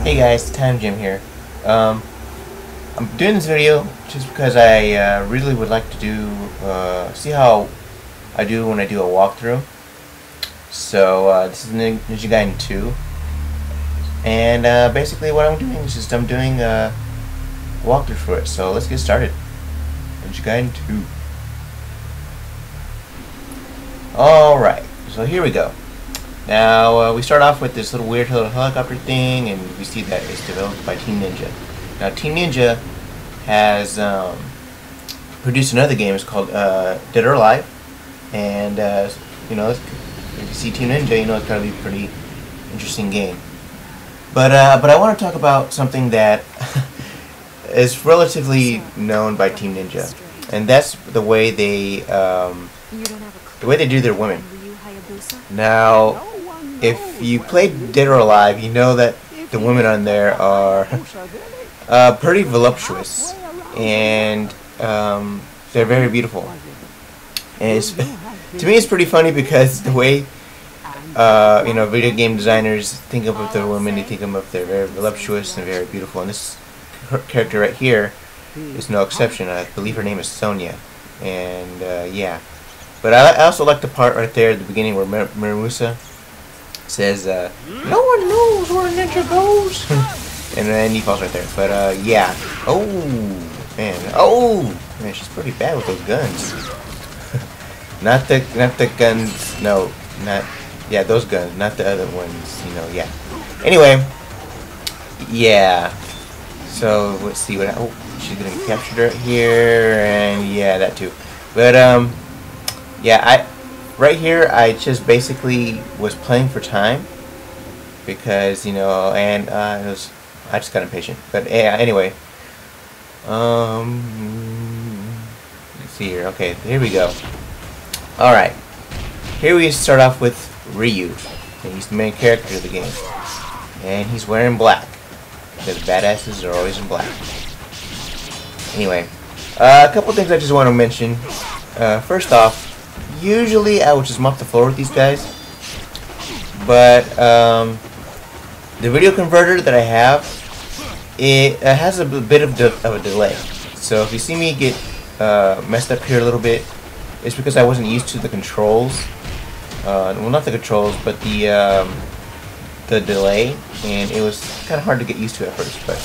Hey guys, Time Jim here. I'm doing this video just because I really would like to do see how I do when I do a walkthrough. So this is Ninja Gaiden 2, and basically what I'm doing is just I'm doing a walkthrough for it. So let's get started. Ninja Gaiden 2. All right, so here we go. Now, we start off with this little weird little helicopter thing, and we see that it's developed by Team Ninja. Now, Team Ninja has produced another game. It's called Dead or Alive, and you know, if you see Team Ninja, you know it's going to be a pretty interesting game. But I want to talk about something that is relatively known by Team Ninja, and that's the way they do their women. Now, if you played Dead or Alive, you know that the women on there are pretty voluptuous, and they're very beautiful. And to me, it's pretty funny because the way you know, video game designers think of their women, they think of they're very voluptuous and very beautiful. And this character right here is no exception. I believe her name is Sonia, and yeah. But I also like the part right there at the beginning where Miramusa says, "No one knows where Ninja goes," and then he falls right there. But yeah. Oh man, she's pretty bad with those guns. not the guns. No, not those guns, not the other ones. You know, yeah. Anyway, yeah. So let's see what. Oh, she's gonna get captured right here, and yeah, that too. But yeah, right here I just basically was playing for time because, you know, and I just got impatient. But yeah, anyway, let's see here. Okay, here we go. All right, here we start off with Ryu, and he's the main character of the game, and he's wearing black because badasses are always in black. Anyway, a couple things I just want to mention. First off, usually I would just mop the floor with these guys, but the video converter that I have, it has a bit of a delay. So if you see me get messed up here a little bit, it's because I wasn't used to the controls. Well, not the controls, but the delay, and it was kind of hard to get used to at first, but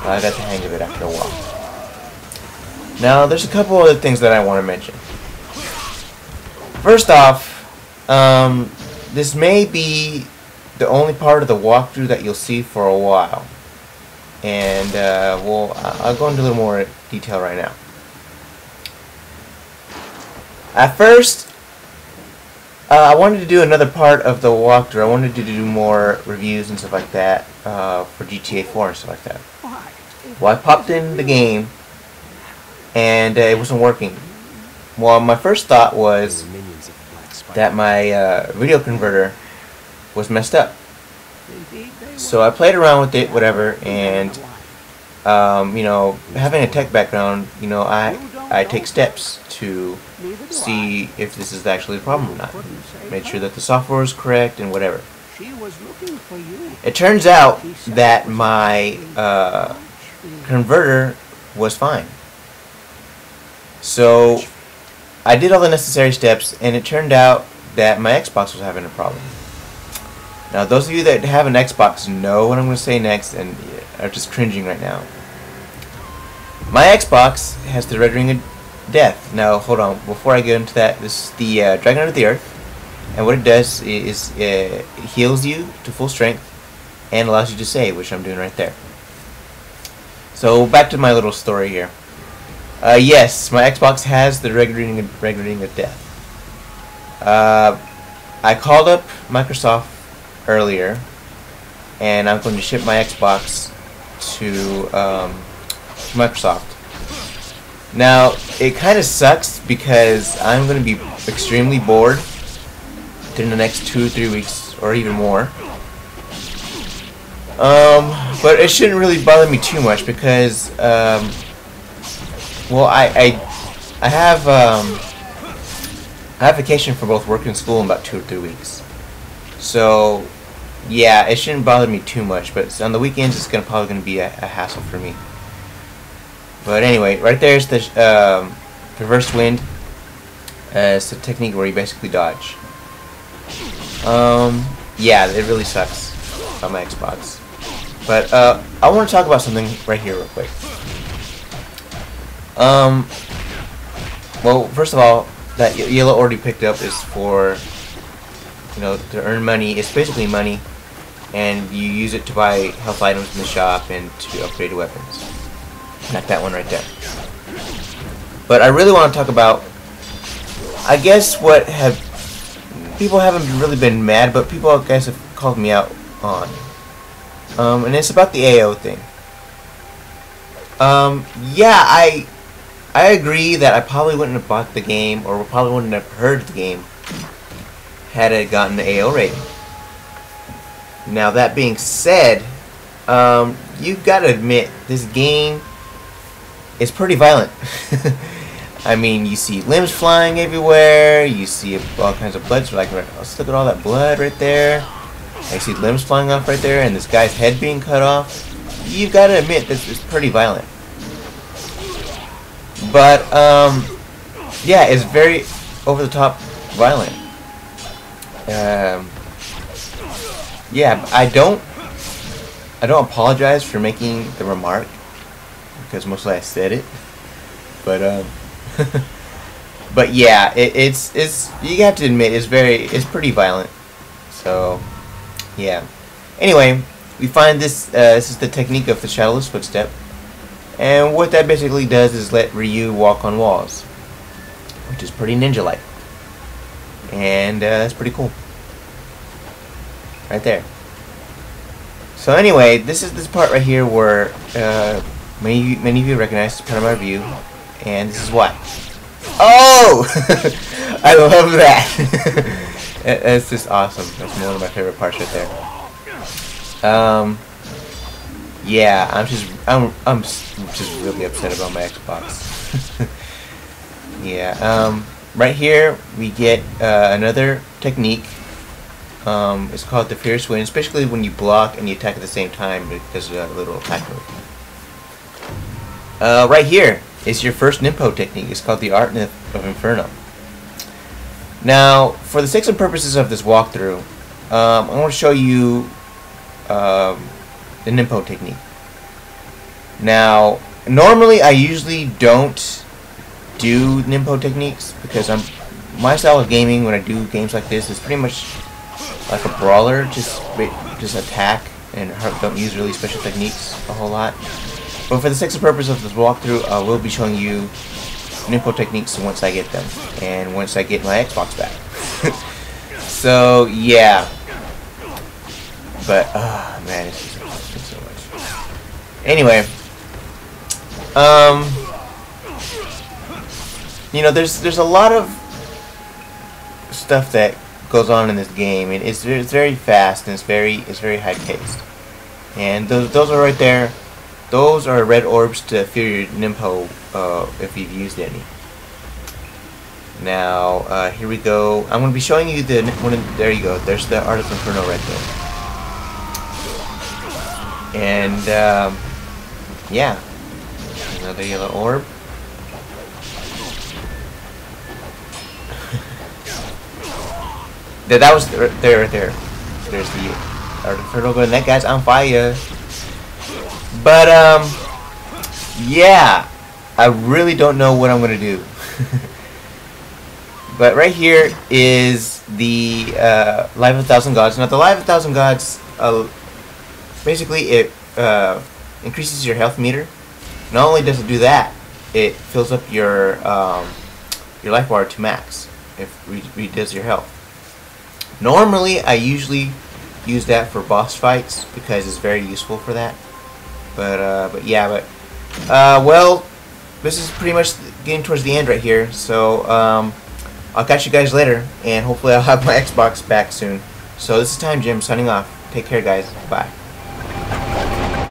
I got the hang of it after a while. Now, there's a couple other things that I want to mention. First off, this may be the only part of the walkthrough that you'll see for a while, and well, I'll go into a little more detail right now. At first, I wanted to do another part of the walkthrough. I wanted to do more reviews and stuff like that for GTA 4 and stuff like that. Well, I popped in the game, and it wasn't working. Well, my first thought was that my video converter was messed up. So I played around with it, whatever, and you know, having a tech background, you know, I take steps to see if this is actually a problem or not. Make sure that the software is correct and whatever. It turns out that my converter was fine. So I did all the necessary steps, and it turned out that my Xbox was having a problem. Now, those of you that have an Xbox know what I'm going to say next and are just cringing right now. My Xbox has the Red Ring of Death. Now, hold on. Before I get into that, this is the Dragon Under the Earth, and what it does is it heals you to full strength and allows you to save, which I'm doing right there. So, back to my little story here. Yes, my Xbox has the Red Ring of Death. I called up Microsoft earlier, and I'm going to ship my Xbox to Microsoft. Now, it kind of sucks because I'm going to be extremely bored during the next 2 or 3 weeks, or even more. But it shouldn't really bother me too much because well, I have vacation for both work and school in about 2 or 3 weeks. So yeah, it shouldn't bother me too much, but on the weekends it's probably gonna be a hassle for me. But anyway, right there's the reverse wind. It's a technique where you basically dodge. Yeah, it really sucks on my Xbox. But I want to talk about something right here real quick. Well, first of all, that yellow orb you picked up is for, you know, to earn money. It's basically money, and you use it to buy health items in the shop and to upgrade weapons. Like that one right there. But I really want to talk about, I guess, what have people haven't really been mad, but people, I guess, have called me out on. And it's about the AO thing. Yeah, I agree that I probably wouldn't have bought the game, or probably wouldn't have heard the game, had it gotten the AO rating. Now, that being said, you've got to admit, this game is pretty violent. I mean, you see limbs flying everywhere, you see all kinds of blood, like, let's look at all that blood right there. I see limbs flying off right there, and this guy's head being cut off. You've got to admit, this is pretty violent. But, yeah, it's very over-the-top violent. Yeah, I don't apologize for making the remark, because mostly I said it. But, but yeah, it's you have to admit, it's pretty violent. So, yeah. Anyway, we find this, this is the technique of the shadowless footstep. And what that basically does is let Ryu walk on walls, which is pretty ninja-like. And that's pretty cool. Right there. So anyway, this is this part right here where many of you recognize this part of my review, and this is why. Oh! I love that. That's just awesome. That's one of my favorite parts right there. Yeah, I'm just really upset about my Xbox. Yeah. Right here we get another technique. It's called the fierce wind. It's basically when you block and you attack at the same time. It does a little attack move. Right here is your first Ninpo technique. It's called the Art of Inferno. Now, for the sake and purposes of this walkthrough, I want to show you the Ninpo technique. Now, normally I usually don't do Ninpo techniques because my style of gaming when I do games like this is pretty much like a brawler, just attack and don't use really special techniques a whole lot. But for the sake and purpose of this walkthrough, I will be showing you Ninpo techniques once I get them and once I get my Xbox back. So yeah, but man, it's just so much. Anyway, you know, there's a lot of stuff that goes on in this game, and it's very fast and it's very high paced. And those are right there. Those are red orbs to fill your Ninpo if you've used any. Now here we go. I'm going to be showing you the one. There you go. There's the Art of Inferno right there. And yeah, another yellow orb. That was right there. There's the Art of Inferno, and that guy's on fire. But yeah, I really don't know what I'm gonna do. But right here is the Life of 1,000 Gods. Now the Life of 1,000 Gods, basically it increases your health meter. Not only does it do that, it fills up your life bar to max if it does your health. Normally, I usually use that for boss fights because it's very useful for that. But yeah, well, this is pretty much getting towards the end right here. So I'll catch you guys later, and hopefully I'll have my Xbox back soon. So this is Time Jim signing off. Take care, guys. Bye.